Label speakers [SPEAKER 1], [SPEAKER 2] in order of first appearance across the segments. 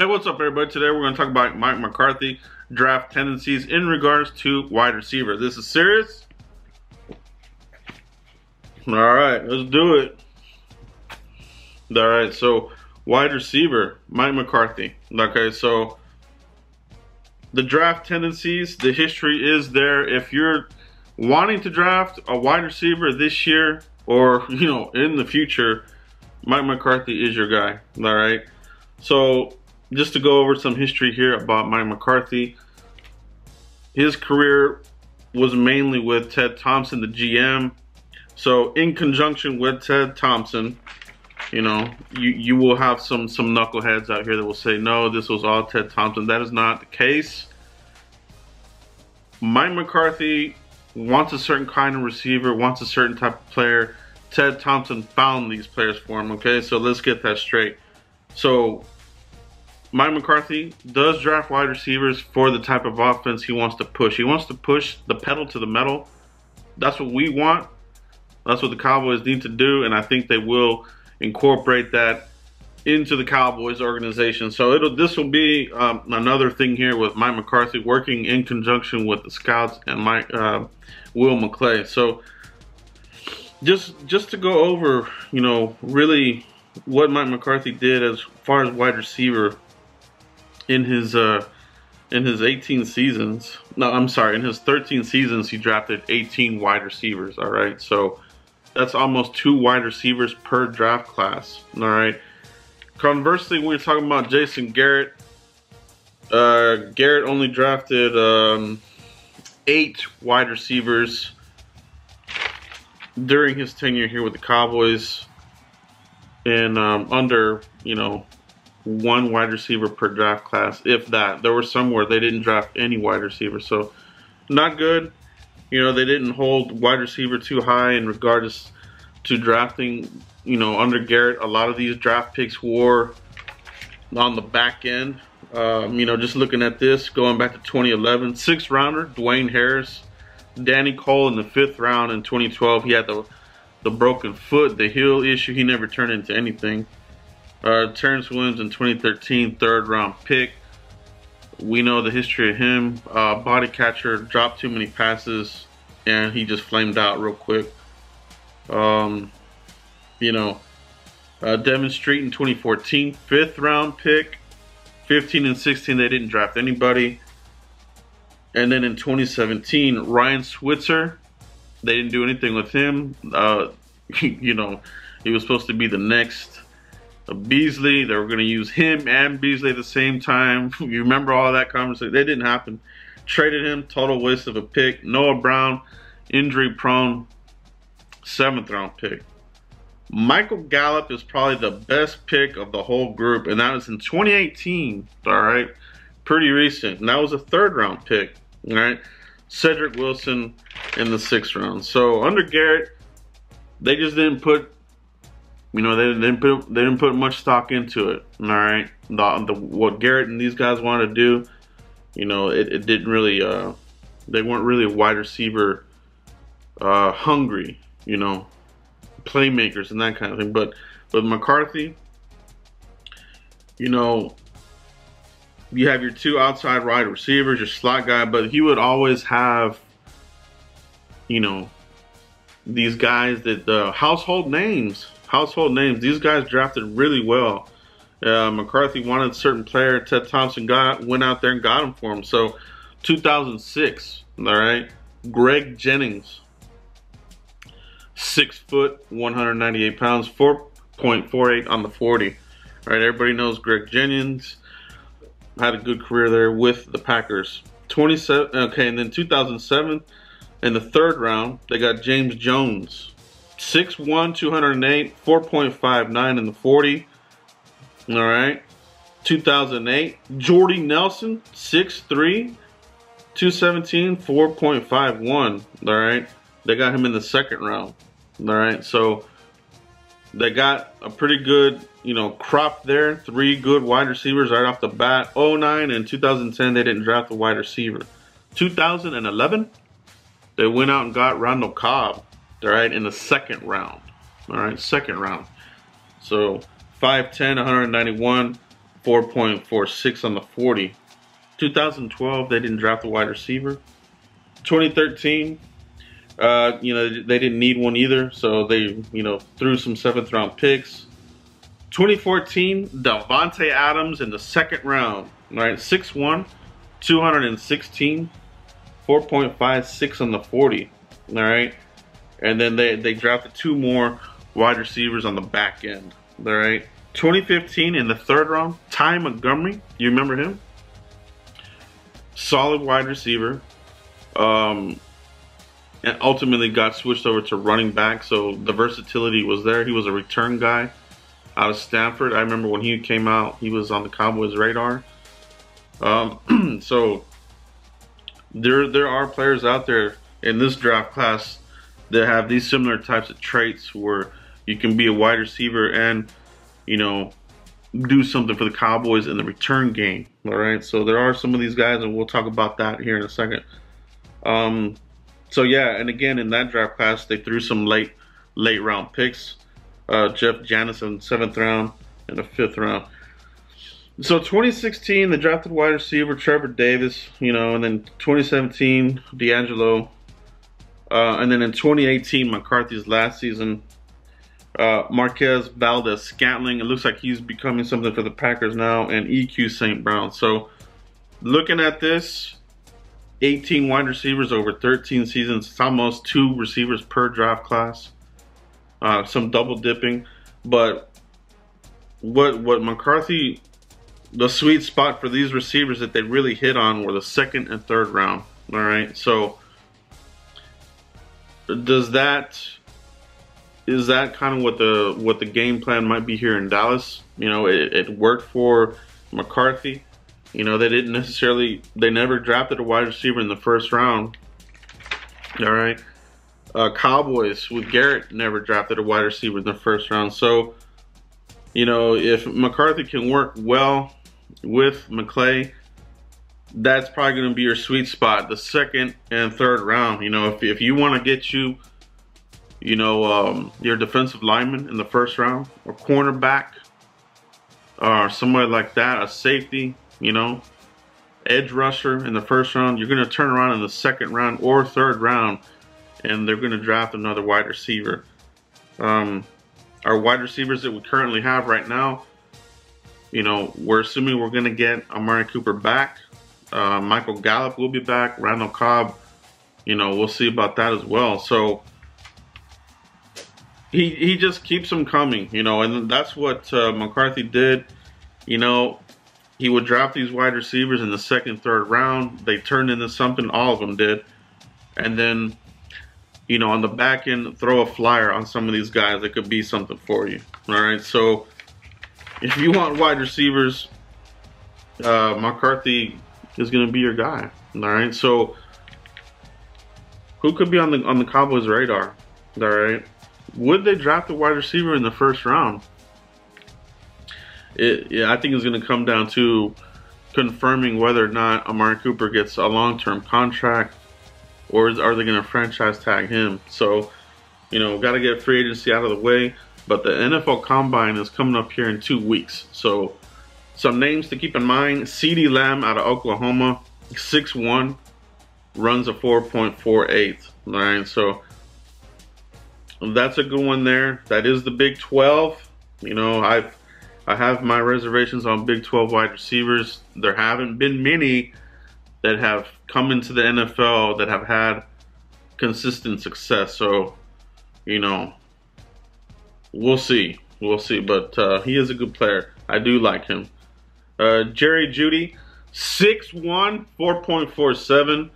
[SPEAKER 1] Hey, what's up, everybody? Today we're going to talk about Mike McCarthy draft tendencies in regards to wide receiver. This is serious? Alright, let's do it. Alright, so wide receiver, Mike McCarthy. Okay, so the draft tendencies, the history is there. If you're wanting to draft a wide receiver this year or, in the future, Mike McCarthy is your guy. Alright, so just to go over some history here about Mike McCarthy. His career was mainly with Ted Thompson, the GM. So in conjunction with Ted Thompson, you will have some knuckleheads out here that will say, no, this was all Ted Thompson. That is not the case. Mike McCarthy wants a certain kind of receiver, wants a certain type of player. Ted Thompson found these players for him, okay? So let's get that straight. So Mike McCarthy does draft wide receivers for the type of offense he wants to push. He wants to push the pedal to the metal. That's what we want. That's what the Cowboys need to do, and I think they will incorporate that into the Cowboys organization. So this will be another thing here with Mike McCarthy working in conjunction with the scouts and Will McClay. So just to go over, really what Mike McCarthy did as far as wide receiver in his 18 seasons. No, I'm sorry, in his 13 seasons he drafted 18 wide receivers. All right, so that's almost 2 wide receivers per draft class. All right. Conversely, when we're talking about Jason Garrett, Garrett only drafted 8 wide receivers during his tenure here with the Cowboys, and under 1 wide receiver per draft class, if that. There were some where they didn't draft any wide receivers, so not good. They didn't hold wide receiver too high in regards to drafting. Under Garrett, a lot of these draft picks were on the back end. Just looking at this, going back to 2011, 6th rounder, Dwayne Harris. Danny Cole in the 5th round in 2012. He had the broken foot, the heel issue. He never turned into anything. Terrence Williams in 2013, 3rd round pick. We know the history of him. Body catcher, dropped too many passes, and he just flamed out real quick. Devin Street in 2014, 5th round pick. 15 and 16, they didn't draft anybody. And then in 2017, Ryan Switzer, they didn't do anything with him. He was supposed to be the next Beasley. They were going to use him and Beasley at the same time. You remember all that conversation? That didn't happen. Traded him, total waste of a pick. Noah Brown, injury prone, 7th round pick. Michael Gallup is probably the best pick of the whole group, and that was in 2018. All right, pretty recent. And that was a 3rd round pick. All right, Cedric Wilson in the 6th round. So under Garrett, they just didn't put. They didn't put much stock into it. All right, what Garrett and these guys wanted to do, it didn't really. They weren't really wide receiver hungry, playmakers and that kind of thing. But with McCarthy, you have your 2 outside wide receivers, your slot guy, but he would always have, these guys that household names. These guys drafted really well. McCarthy wanted a certain player. Ted Thompson went out there and got him for him. So 2006, all right, Greg Jennings, 6 foot, 198 pounds, 4.48 on the 40. All right, everybody knows Greg Jennings had a good career there with the Packers. 27. Okay, and then 2007, in the 3rd round, they got James Jones. 6'1", 208, 4.59 in the 40. All right. 2008, Jordy Nelson, 6'3", 217, 4.51. All right. They got him in the 2nd round. All right. So they got a pretty good, crop there. 3 good wide receivers right off the bat. 2009 and 2010, they didn't draft a wide receiver. 2011, they went out and got Randall Cobb. All right, in the 2nd round. All right, 2nd round. So 5'10", 191, 4.46 on the 40. 2012, they didn't draft a wide receiver. 2013, they didn't need one either, so they, threw some 7th round picks. 2014, Davante Adams in the 2nd round, right? 6'1", 216, 4.56 on the 40, all right? And then they drafted 2 more wide receivers on the back end, all right? 2015 in the 3rd round, Ty Montgomery, you remember him? Solid wide receiver, and ultimately got switched over to running back, so the versatility was there. He was a return guy out of Stanford. I remember when he came out, he was on the Cowboys' radar. So there are players out there in this draft class that have these similar types of traits where you can be a wide receiver and, do something for the Cowboys in the return game. All right, so there are some of these guys, and we'll talk about that here in a second. So yeah, and again, in that draft class, they threw some late round picks. Jeff Janis in the 7th round and the 5th round. So 2016, they drafted wide receiver Trevor Davis, and then 2017, D'Angelo. And then in 2018, McCarthy's last season, Marquez Valdez-Scantling. It looks like he's becoming something for the Packers now, and EQ St. Brown. So looking at this, 18 wide receivers over 13 seasons. It's almost 2 receivers per draft class. Some double dipping, but what McCarthy, the sweet spot for these receivers that they really hit on were the 2nd and 3rd round. All right, so is that kind of what the game plan might be here in Dallas? It worked for McCarthy. They never drafted a wide receiver in the 1st round. All right. Cowboys with Garrett never drafted a wide receiver in the 1st round. So, if McCarthy can work well with McClay, that's probably going to be your sweet spot, the 2nd and 3rd round. If you want to get your defensive lineman in the 1st round, or cornerback, or somebody like that, a safety, edge rusher in the 1st round, you're going to turn around in the 2nd round or 3rd round, and they're going to draft another wide receiver. Our wide receivers that we currently have right now, we're assuming we're going to get Amari Cooper back. Michael Gallup will be back. Randall Cobb, we'll see about that as well. So he just keeps them coming, and that's what McCarthy did. He would draft these wide receivers in the 2nd, 3rd round. They turned into something, all of them did. And then, on the back end, throw a flyer on some of these guys that could be something for you. All right, so if you want wide receivers, McCarthy is going to be your guy. All right, so who could be on the Cowboys' radar? All right, would they draft a wide receiver in the 1st round? I think it's going to come down to confirming whether or not Amari Cooper gets a long-term contract, or are they going to franchise tag him? So, got to get free agency out of the way. But the NFL Combine is coming up here in 2 weeks. So, some names to keep in mind. CeeDee Lamb out of Oklahoma, 6'1", runs a 4.48. All right, so that's a good one there. That is the Big 12. I have my reservations on Big 12 wide receivers. There haven't been many that have come into the NFL that have had consistent success. So, we'll see. We'll see. But he is a good player. I do like him. Jerry Jeudy, 6'1", 4.47.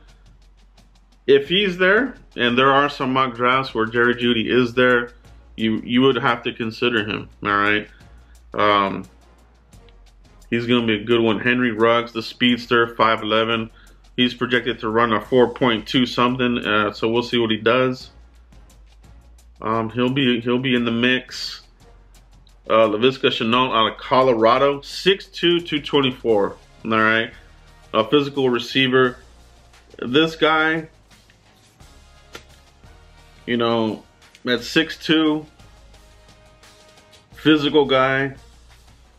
[SPEAKER 1] If he's there, and there are some mock drafts where Jerry Jeudy is there, you would have to consider him. All right. He's going to be a good one. Henry Ruggs, the speedster, 5'11". He's projected to run a 4.2 something. So we'll see what he does. He'll be in the mix. Laviska Shenault out of Colorado, 6'2", 224. All right, a physical receiver. This guy, at 6'2", physical guy.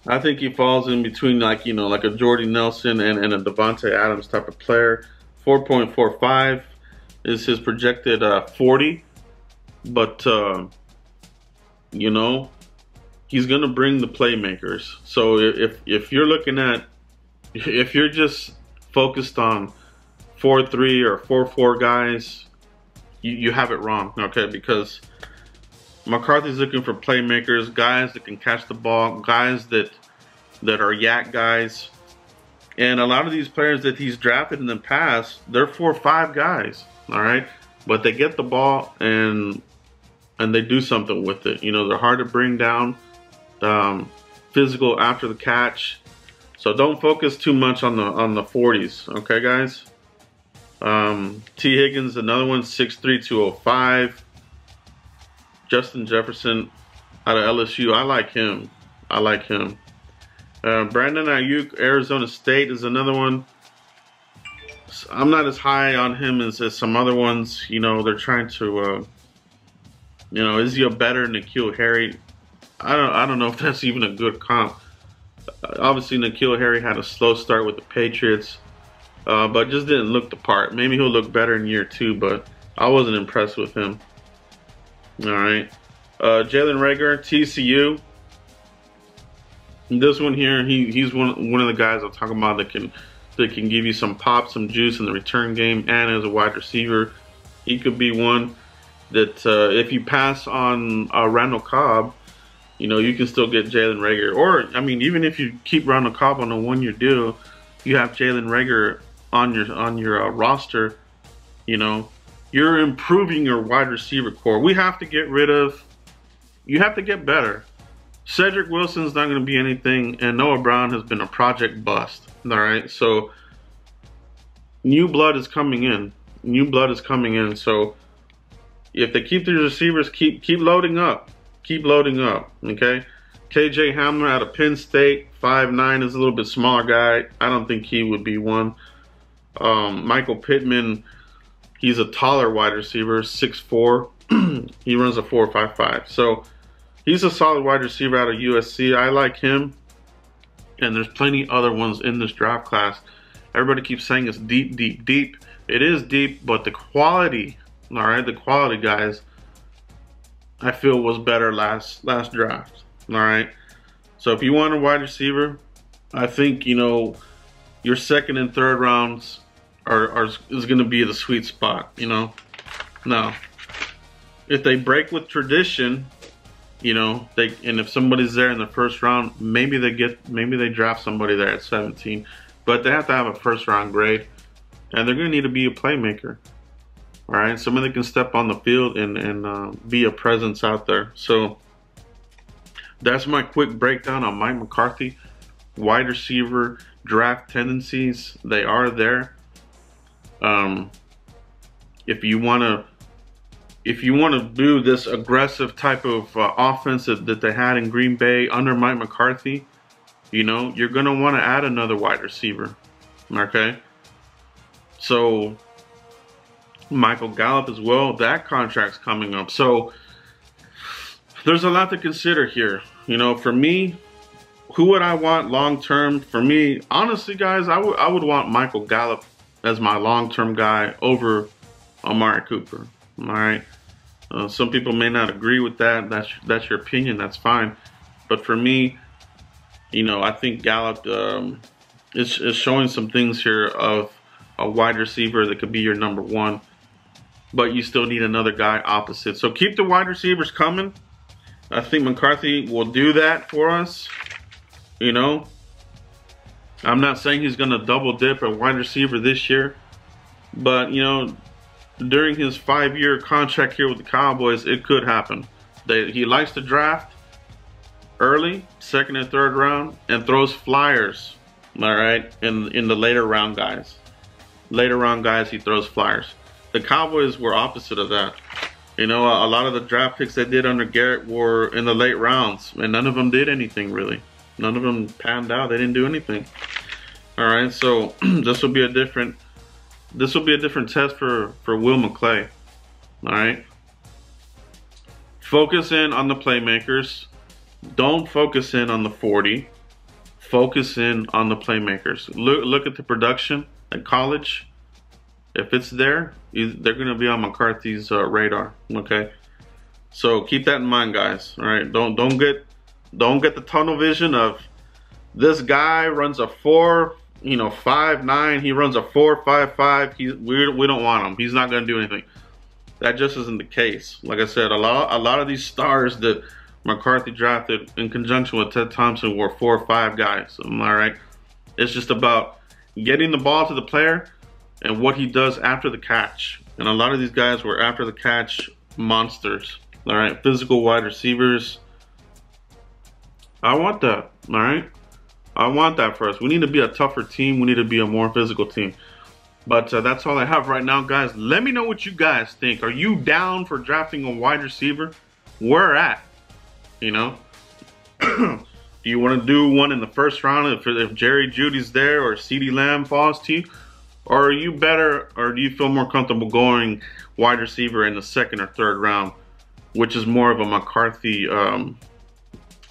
[SPEAKER 1] I think he falls in between, like, you know, like a Jordy Nelson and a Devontae Adams type of player. 4.45 is his projected 40, but you know, he's gonna bring the playmakers. So if you're looking at, if you're just focused on 4-3 or 4-4 guys, you have it wrong, okay? Because McCarthy's looking for playmakers, guys that can catch the ball, guys that are yak guys. And a lot of these players that he's drafted in the past, they're 4-5 guys, all right? But they get the ball and they do something with it. You know, they're hard to bring down, physical after the catch. So don't focus too much on the 40s, okay, guys? T. Higgins, another one, 6'3", 205. Justin Jefferson out of LSU, I like him. I like him. Brandon Ayuk, Arizona State, is another one. I'm not as high on him as some other ones. You know, they're trying to, you know, is he a better N'Keal Harry? I don't know if that's even a good comp. Obviously, N'Keal Harry had a slow start with the Patriots, but just didn't look the part. Maybe he'll look better in year 2, but I wasn't impressed with him. All right. Jalen Reagor, TCU. This one here, he's one of the guys I'm talking about that can give you some pop, some juice in the return game, and as a wide receiver, he could be one that if you pass on Randall Cobb, you know, you can still get Jalen Reagor. Or I mean, even if you keep Randall Cobb on a 1-year deal, you have Jalen Reagor on your roster. You know, you're improving your wide receiver core. We have to get rid of. You have to get better. Cedric Wilson's not going to be anything, and Noah Brown has been a project bust. All right, so new blood is coming in. New blood is coming in. So if they keep these receivers, keep loading up. Keep loading up. Okay. KJ Hamler out of Penn State, 5'9", is a little bit smaller guy. I don't think he would be one. Michael Pittman, he's a taller wide receiver, 6'4". He runs a 4.55. So he's a solid wide receiver out of USC. I like him. And there's plenty other ones in this draft class. Everybody keeps saying it's deep, deep, deep. It is deep, but the quality, all right, the quality, guys, I feel was better last draft. All right. So if you want a wide receiver, I think, you know, your second and third rounds is going to be the sweet spot, you know. Now, if they break with tradition, you know, and if somebody's there in the first round, maybe they draft somebody there at 17, but they have to have a first round grade, and they're going to need to be a playmaker. All right, somebody that can step on the field and be a presence out there. So that's my quick breakdown on Mike McCarthy, wide receiver draft tendencies. They are there. If you want to do this aggressive type of offense that they had in Green Bay under Mike McCarthy, you know, you're going to want to add another wide receiver. Okay? So Michael Gallup as well, that contract's coming up. So there's a lot to consider here. You know, for me, who would I want long term? For me, honestly, guys, I would want Michael Gallup as my long term guy over Amari Cooper. All right. Some people may not agree with that. That's your opinion. That's fine. But for me, you know, I think Gallup is showing some things here of a wide receiver that could be your number one, but you still need another guy opposite. So keep the wide receivers coming. I think McCarthy will do that for us. You know, I'm not saying he's going to double dip at wide receiver this year, but, you know, during his 5-year contract here with the Cowboys, it could happen. He likes to draft early, second and third round, and throws flyers, all right, in the later round guys. Later round guys, he throws flyers. The Cowboys were opposite of that. You know, a lot of the draft picks they did under Garrett were in the late rounds, and none of them did anything, really. None of them panned out. They didn't do anything. All right, so this will be a different test for Will McClay. All right. Focus in on the playmakers. Don't focus in on the 40. focus in on the playmakers. Look at the production at college. If it's there, they're going to be on McCarthy's radar. Okay, so keep that in mind, guys. All right, don't get the tunnel vision of this guy runs a 4.59. He runs a 4.55. We don't want him. He's not going to do anything. That just isn't the case. Like I said, a lot of these stars that McCarthy drafted in conjunction with Ted Thompson were 4 or 5 guys. All right, it's just about getting the ball to the player and what he does after the catch. And a lot of these guys were after the catch monsters. All right, physical wide receivers. I want that. All right, I want that for us. We need to be a tougher team. We need to be a more physical team. But that's all I have right now, guys. Let me know what you guys think. Are you down for drafting a wide receiver? Where at? You know? Do you want to do one in the first round if Jerry Jeudy's there or CeeDee Lamb falls to you? Or are you better, or do you feel more comfortable going wide receiver in the 2nd or 3rd round, which is more of a McCarthy,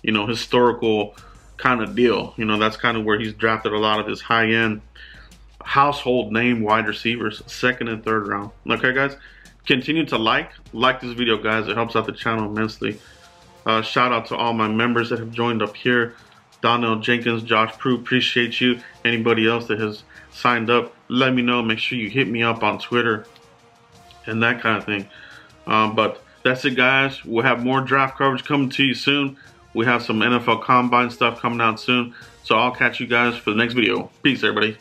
[SPEAKER 1] you know, historical kind of deal? You know, that's kind of where he's drafted a lot of his high-end household name wide receivers, 2nd and 3rd round. Okay, guys, continue to like this video, guys. It helps out the channel immensely. Shout out to all my members that have joined up here. Donnell Jenkins, Josh Prue, appreciate you. Anybody else that has signed up, let me know. Make sure you hit me up on Twitter and that kind of thing. But that's it, guys. We'll have more draft coverage coming to you soon. We have some NFL Combine stuff coming out soon. So I'll catch you guys for the next video. Peace, everybody.